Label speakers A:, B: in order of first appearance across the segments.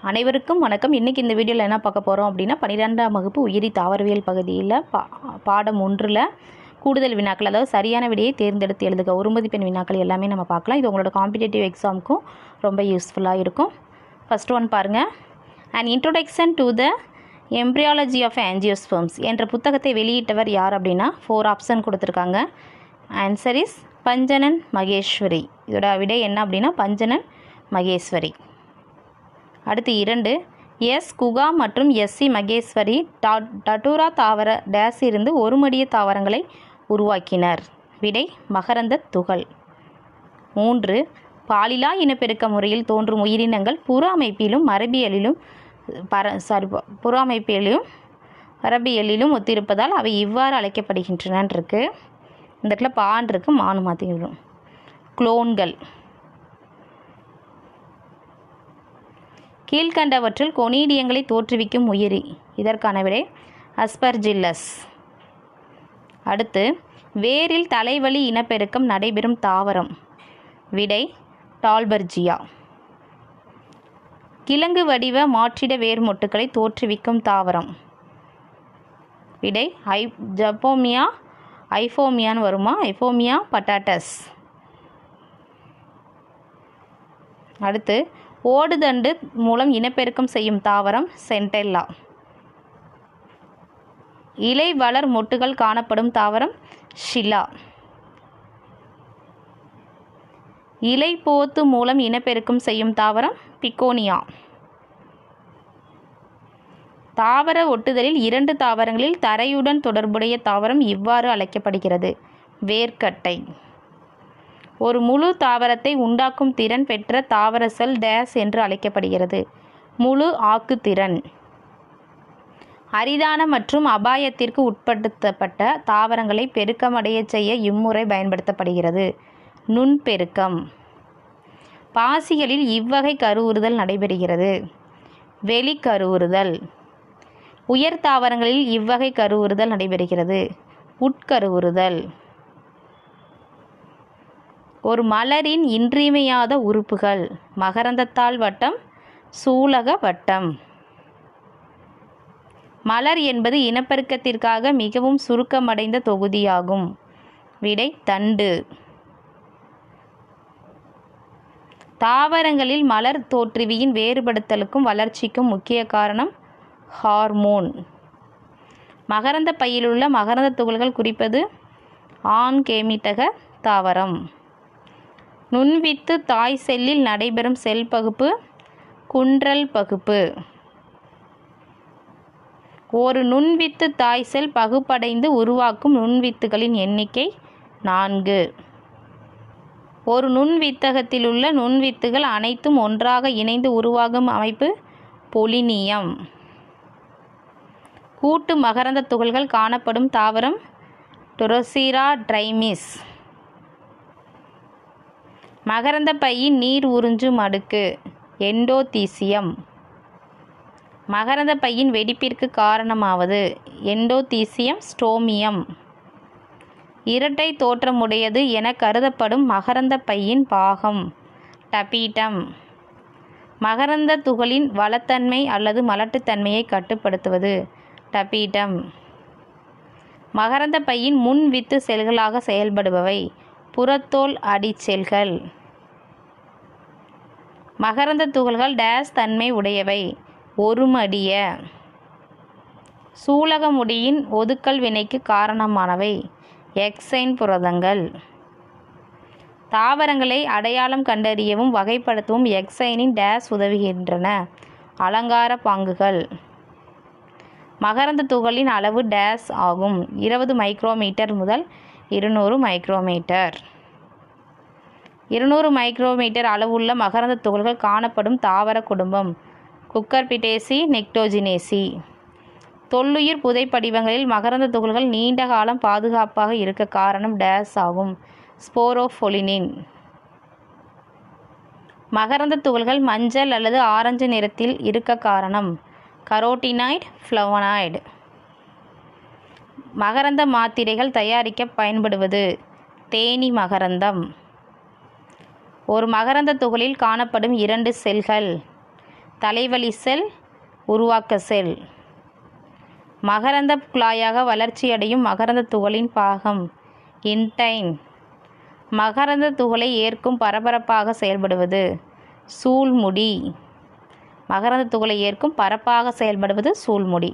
A: அனைவருக்கும் வணக்கம். இன்றைக்கி இந்த வீடியோவில் என்ன பார்க்க போகிறோம் அப்படின்னா 12ஆம் வகுப்பு உயிரி தாவரவியல் பகுதியில் பாடம் 1ல் கூடுதல் வினாக்கள், அதாவது சரியான விடையை தேர்ந்தெடுத்து எழுதுக ஒரு மதிப்பெண் வினாக்கள் எல்லாமே நம்ம பார்க்கலாம். இது உங்களோட காம்படிட்டிவ் எக்ஸாமுக்கும் ரொம்ப யூஸ்ஃபுல்லாக இருக்கும். ஃபர்ஸ்ட் ஒன் பாருங்கள். And introduction to the embryology of angiosperms என்ற புத்தகத்தை வெளியிட்டவர் யார் அப்படின்னா 4 ஆப்ஷன் கொடுத்துருக்காங்க. Answer is Panchanan Maheshwari. இதோட விடை என்ன அப்படின்னா பஞ்சனன் மகேஸ்வரி. அடுத்து 2, எஸ் குகா மற்றும் எஸ்சி மகேஸ்வரி டட்டூரா தாவர டேஸ் இருந்து ஒருமடிய தாவரங்களை உருவாக்கினர். விடை மகரந்த துகள். 3, பாலிலா இனப்பெருக்க முறையில் தோன்றும் உயிரினங்கள் புற அமைப்பிலும் மரபியலிலும் ஒத்திருப்பதால் அவை இவ்வாறு அழைக்கப்படுகின்றன இருக்கு. இந்த இடத்துல பான் இருக்கு, மானு மாற்றிடும். குளோன்கள். கீழ்கண்டவற்றில் கொனீடியங்களை தோற்றுவிக்கும் உயிரி. இதற்கான விடை அஸ்பர்ஜில்லஸ். அடுத்து, வேரில் தலைவலி இனப்பெருக்கம் நடைபெறும் தாவரம். விடை டால்பர்ஜியா. கிழங்கு வடிவ மாற்றிட வேர் மொட்டுக்களை தோற்றுவிக்கும் தாவரம். விடை ஐஃபோமியான்னு வருமா, ஐஃபோமியா பட்டாட்டஸ். அடுத்து, ஓடுதண்டு மூலம் இனப்பெருக்கம் செய்யும் தாவரம் சென்டெல்லா. இலை வளர் மொட்டுகள் காணப்படும் தாவரம் ஷிலா. இலை போத்து மூலம் இனப்பெருக்கம் செய்யும் தாவரம் பிகோனியா. தாவர ஒட்டுதலில் 2 தாவரங்களில் தரையுடன் தொடர்புடைய தாவரம் இவ்வாறு அழைக்கப்படுகிறது. வேர்க்கட்டை. ஒரு முழு தாவரத்தை உண்டாக்கும் திறன் பெற்ற தாவர செல் டேஸ் என்று அழைக்கப்படுகிறது. முழு ஆக்குத்திறன். அரிதான மற்றும் அபாயத்திற்கு உட்படுத்தப்பட்ட தாவரங்களை பெருக்கமடைய செய்ய இம்முறை பயன்படுத்தப்படுகிறது. நுண்பெருக்கம். பாசிகளில் இவ்வகை கருவுறுதல் நடைபெறுகிறது. வெளிக்கருவுறுதல். உயர் தாவரங்களில் இவ்வகை கருவுறுதல் நடைபெறுகிறது. உட்கருவுறுதல். ஒரு மலரின் இன்றியமையாத உறுப்புகள் மகரந்தத்தாள் வட்டம், சூலக வட்டம். மலர் என்பது இனப்பெருக்கத்திற்காக மிகவும் சுருக்கமடைந்த தொகுதியாகும். விடை தண்டு. தாவரங்களில் மலர் தோற்றுவியின் வேறுபடுத்தலுக்கும் வளர்ச்சிக்கும் முக்கிய காரணம் ஹார்மோன். மகரந்த பையிலுள்ள மகரந்த துகள்கள் குறிப்பது ஆண் கேமிட்டக தாவரம். நுண்வித்து தாய் செல்லில் நடைபெறும் செல் பகுப்பு குன்றல் பகுப்பு. ஒரு நுண்வித்து தாய் செல் பகுப்படைந்து உருவாக்கும் நுண்வித்துகளின் எண்ணிக்கை 4. ஒரு நுண்வித்தகத்திலுள்ள நுண்வித்துகள் அனைத்தும் ஒன்றாக இணைந்து உருவாகும் அமைப்பு பொலினியம். கூட்டு மகரந்த துகள்கள் காணப்படும் தாவரம் டொரோசிரா ட்ரைமிஸ். மகரந்த பையின் நீர் உறிஞ்சும் அடுக்கு எண்டோதீசியம். மகரந்த பையின் வெடிப்பிற்கு காரணமாவது எண்டோதீசியம் ஸ்டோமியம். இரட்டை தோற்றமுடையது என கருதப்படும் மகரந்த பையின் பாகம் டபீட்டம். மகரந்த துகளின் வளத்தன்மை அல்லது மலட்டுத்தன்மையை கட்டுப்படுத்துவது டபீட்டம். மகரந்த பையின் முன் வித்து செல்களாக செயல்படுபவை புறத்தோல் அடிச்செல்கள். மகரந்த துகள்கள் டேஸ் தன்மை உடையவை ஒருமடிய. சூலகமுடியின் ஒதுக்கல் வினைக்கு காரணமானவை எக்சைன் புரதங்கள். தாவரங்களை அடையாளம் கண்டறியவும் வகைப்படுத்தவும் எக்சைனின் டேஸ் உதவுகின்றன அலங்கார பாங்குகள். மகரந்த துகளின் அளவு டேஸ் ஆகும் 20 மைக்ரோமீட்டர் முதல் 200 மைக்ரோமீட்டர். 200 மைக்ரோமீட்டர் அளவுள்ள மகரந்த துகள்கள் காணப்படும் தாவர குடும்பம் குக்கர்பிட்டேசி நெக்டோஜினேசி. தொல்லுயிர் புதைப்படிவங்களில் மகரந்த துகள்கள் நீண்ட காலம் பாதுகாப்பாக இருக்க காரணம் டேஸ் ஆகும் ஸ்போரோஃபொலினின். மகரந்த துகள்கள் மஞ்சள் அல்லது ஆரஞ்சு நிறத்தில் இருக்க காரணம் கரோட்டினாய்டு ஃப்ளவோனாய்டு. மகரந்த மாத்திரைகள் தயாரிக்க பயன்படுவது தேனி மகரந்தம். ஒரு மகரந்த துகளில் காணப்படும் 2 செல்கள் தலைவலி செல், உருவாக்க செல். மகரந்த குழாயாக வளர்ச்சியடையும் மகரந்த துகளின் பாகம் இன்டைன். மகரந்த துகளை ஏற்கும் பரபரப்பாக செயல்படுவது சூல்முடி. மகரந்த துகளை ஏற்கும் பரப்பாக செயல்படுவது சூல்முடி.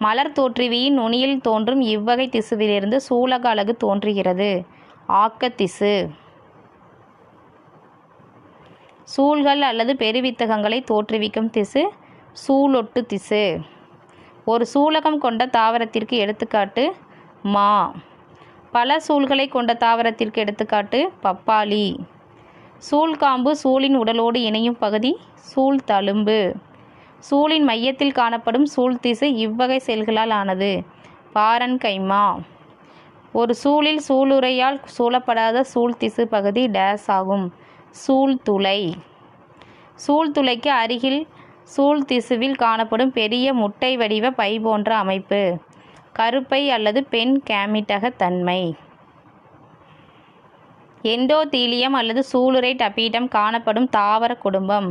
A: மலர் தோற்றுவியின் நுனியில் தோன்றும் இவ்வகை திசுவிலிருந்து சூலக அலகு தோன்றுகிறது ஆக்க திசு. சூல்கள் அல்லது பெருவித்தகங்களை தோற்றுவிக்கும் திசு சூலொட்டு திசு. ஒரு சூலகம் கொண்ட தாவரத்திற்கு எடுத்துக்காட்டு மா. பல சூல்களை கொண்ட தாவரத்திற்கு எடுத்துக்காட்டு பப்பாளி. சூல்காம்பு சூலின் உடலோடு இணையும் பகுதி சூல் தழும்பு. சூலின் மையத்தில் காணப்படும் சூல் திசு இவ்வகை செல்களால் ஆனது பாரன்கைமா. ஒரு சூலில் சூளுரையால் சூழப்படாத சூல் திசு பகுதி டேஸ் ஆகும் சூல்துளை. சூல்துளைக்கு அருகில் சூல் திசுவில் காணப்படும் பெரிய முட்டை வடிவ பை போன்ற அமைப்பு கருப்பை அல்லது பெண் கேமிட்டக தன்மை. எண்டோதீலியம் அல்லது சூளுரை டபீடம் காணப்படும் தாவர குடும்பம்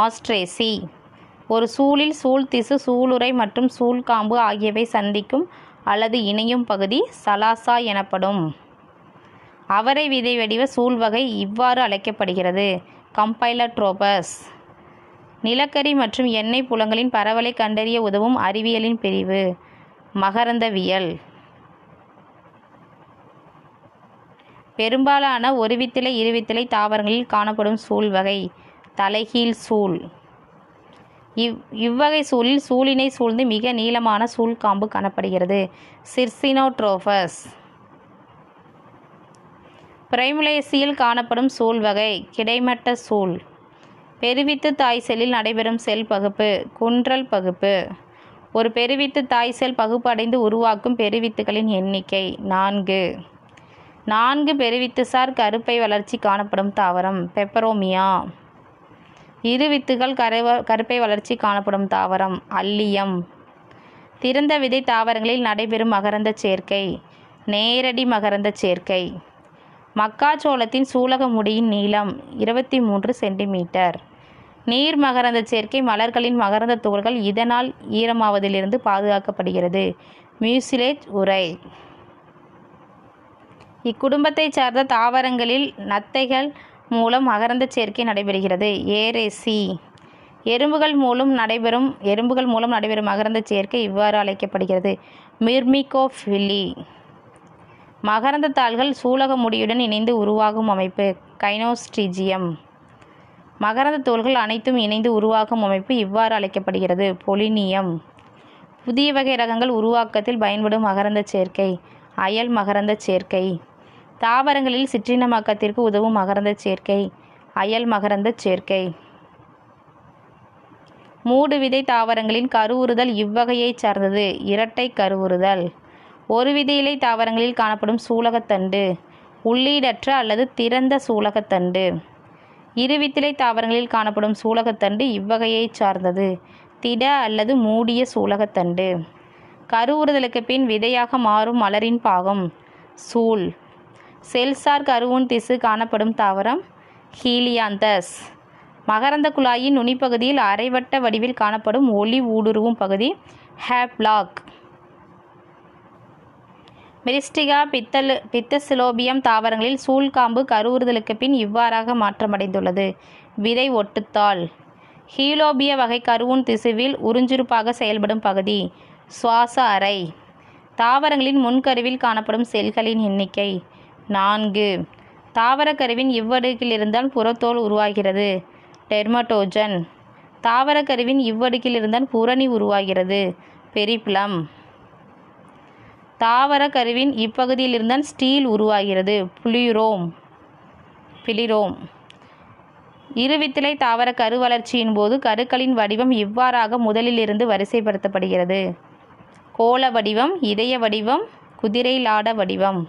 A: ஆஸ்ட்ரேசி. ஒரு சூலில் சூல் திசு, சூளுரை மற்றும் சூல்காம்பு ஆகியவை சந்திக்கும் அல்லது இணையும் பகுதி சலாசா எனப்படும். அவரை விதை வடிவ சூல்வகை இவ்வாறு அழைக்கப்படுகிறது கம்பைலட்ரோபஸ். நிலக்கரி மற்றும் எண்ணெய் புலங்களின் பரவலை கண்டறிய உதவும் அறிவியலின் பிரிவு மகரந்தவியல். பெரும்பாலான ஒருவித்திலை இருவித்திலை தாவரங்களில் காணப்படும் சூல்வகை தலைகீழ் சூல். இவ்வகை சூலில் சூலினை சூழ்ந்து மிக நீளமான சூல்காம்பு காணப்படுகிறது சிர்சினோட்ரோபஸ். பிரைமுலேசியில் காணப்படும் சூல்வகை கிடைமட்ட சூல். பெருவித்து தாய் செல்லில் நடைபெறும் செல் பகுப்பு குன்றல் பகுப்பு. ஒரு பெருவித்து தாய் செல் பகுப்படைந்து உருவாக்கும் பெருவித்துகளின் எண்ணிக்கை 4. 4 பெருவித்துசார் கருப்பை வளர்ச்சி காணப்படும் தாவரம் பெப்பரோமியா. இரு வித்துகள் கருப்பை வளர்ச்சி காணப்படும் தாவரம் அல்லியம். திறந்த விதை தாவரங்களில் நடைபெறும் மகரந்த சேர்க்கை நேரடி மகரந்த சேர்க்கை. மக்காச்சோளத்தின் சூலக முடியின் நீளம் 23 சென்டிமீட்டர். நீர் மகரந்த சேர்க்கை மலர்களின் மகரந்த துகள்கள் இதனால் ஈரமாவதிலிருந்து பாதுகாக்கப்படுகிறது மியூசிலேட் உரை. இக்குடும்பத்தை சார்ந்த தாவரங்களில் நத்தைகள் மூலம் மகரந்த சேர்க்கை நடைபெறுகிறது ஏரேசி. எறும்புகள் மூலம் நடைபெறும் மகரந்த சேர்க்கை இவ்வாறு அழைக்கப்படுகிறது மிர்மிகோஃபிலி. மகரந்த தாள்கள் சூலக முடியுடன் இணைந்து உருவாகும் அமைப்பு கைனோஸ்ட்ரிஜியம். மகரந்த தோள்கள் அனைத்தும் இணைந்து உருவாகும் அமைப்பு இவ்வாறு அழைக்கப்படுகிறது பொலினியம். புதிய வகை ரகங்கள் உருவாக்கத்தில் பயன்படும் மகரந்த சேர்க்கை அயல் மகரந்த சேர்க்கை. தாவரங்களில் சிற்றினமாக்கத்திற்கு உதவும் மகரந்த சேர்க்கை அயல் மகரந்த சேர்க்கை. மூடு விதை தாவரங்களின் கருவுறுதல் இவ்வகையை சார்ந்தது இரட்டை கருவுறுதல். ஒரு விதையிலை தாவரங்களில் காணப்படும் சூலகத்தண்டு உள்ளீடற்ற அல்லது திறந்த சூலகத்தண்டு. இருவித்திலை தாவரங்களில் காணப்படும் சூலகத்தண்டு இவ்வகையை சார்ந்தது திட அல்லது மூடிய சூலகத்தண்டு. கருவுறுதலுக்கு பின் விதையாக மாறும் மலரின் பாகம் சூல். செல்சார் கருவூன் திசு காணப்படும் தாவரம் ஹீலியாந்தஸ். மகரந்த குழாயின் நுனிப்பகுதியில் அரைவட்ட வடிவில் காணப்படும் ஒளி ஊடுருவும் பகுதி ஹேப்லாக். மிரிஸ்டிகா பித்தசிலோபியம் தாவரங்களில் சூல்காம்பு கருவுறுதலுக்கு பின் இவ்வாறாக மாற்றமடைந்துள்ளது விதை ஒட்டுத்தாள். ஹீலோபிய வகை கருவூன் திசுவில் உறிஞ்சுறுப்பாக செயல்படும் பகுதி சுவாச அறை. தாவரங்களின் முன்கருவில் காணப்படும் செல்களின் எண்ணிக்கை 4. தாவரக்கருவின் இவ்வடுக்கில் இருந்தால் புறத்தோல் உருவாகிறது டெர்மட்டோஜன். தாவரக்கருவின் இவ்வடுக்கில் இருந்தால் புறணி உருவாகிறது பெரிப்ளம். தாவர கருவின் இப்பகுதியில் இருந்தால் ஸ்டீல் உருவாகிறது பிளிரோம். இருவித்திலை தாவர கரு வளர்ச்சியின் போது கருக்களின் வடிவம் இவ்வாறாக முதலில் இருந்து வரிசைப்படுத்தப்படுகிறது கோள வடிவம், இதய வடிவம், குதிரை லாட வடிவம்.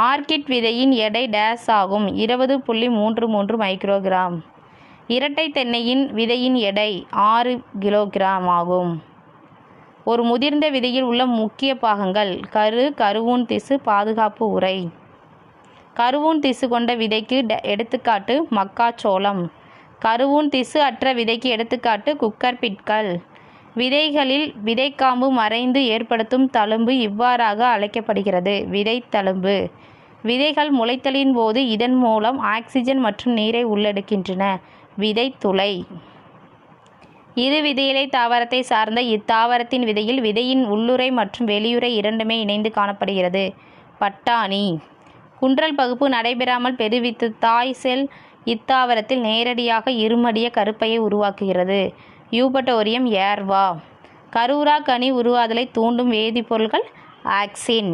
A: ஆர்கிட் விதையின் எடை டேஸ் ஆகும் 20.33 மைக்ரோகிராம். இரட்டை தென்னையின் விதையின் எடை 6 கிலோகிராம் ஆகும். ஒரு முதிர்ந்த விதையில் உள்ள முக்கிய பாகங்கள் கருவூன் திசு பாதுகாப்பு உரை. கருவூன் திசு கொண்ட விதைக்கு எடுத்துக்காட்டு மக்காச்சோளம். கருவூன் திசு அற்ற விதைக்கு எடுத்துக்காட்டு குக்கர் பிட்கள். விதைகளில் விதைக்காம்பு மறைந்து ஏற்படுத்தும் தழும்பு இவ்வாறாக அழைக்கப்படுகிறது: விதைத்தழும்பு. விதைகள் முளைத்தலின் போது இதன் மூலம் ஆக்சிஜன் மற்றும் நீரை உள்ளெடுக்கின்றன. விதைத்துளை. இரு விதையிலை தாவரத்தை சார்ந்த இத்தாவரத்தின் விதையில் விதையின் உள்ளுறை மற்றும் வெளியுறை இரண்டுமே இணைந்து காணப்படுகிறது. பட்டாணி. குன்றல் பகுப்பு நடைபெறாமல் பெருவித்து தாய் செல் இத்தாவரத்தில் நேரடியாக இருமடிய கருப்பையை உருவாக்குகிறது. யூபட்டோரியம் ஏர்வா. கருவுறா கனி உருவாதலை தூண்டும் வேதிப்பொருட்கள் ஆக்சின்.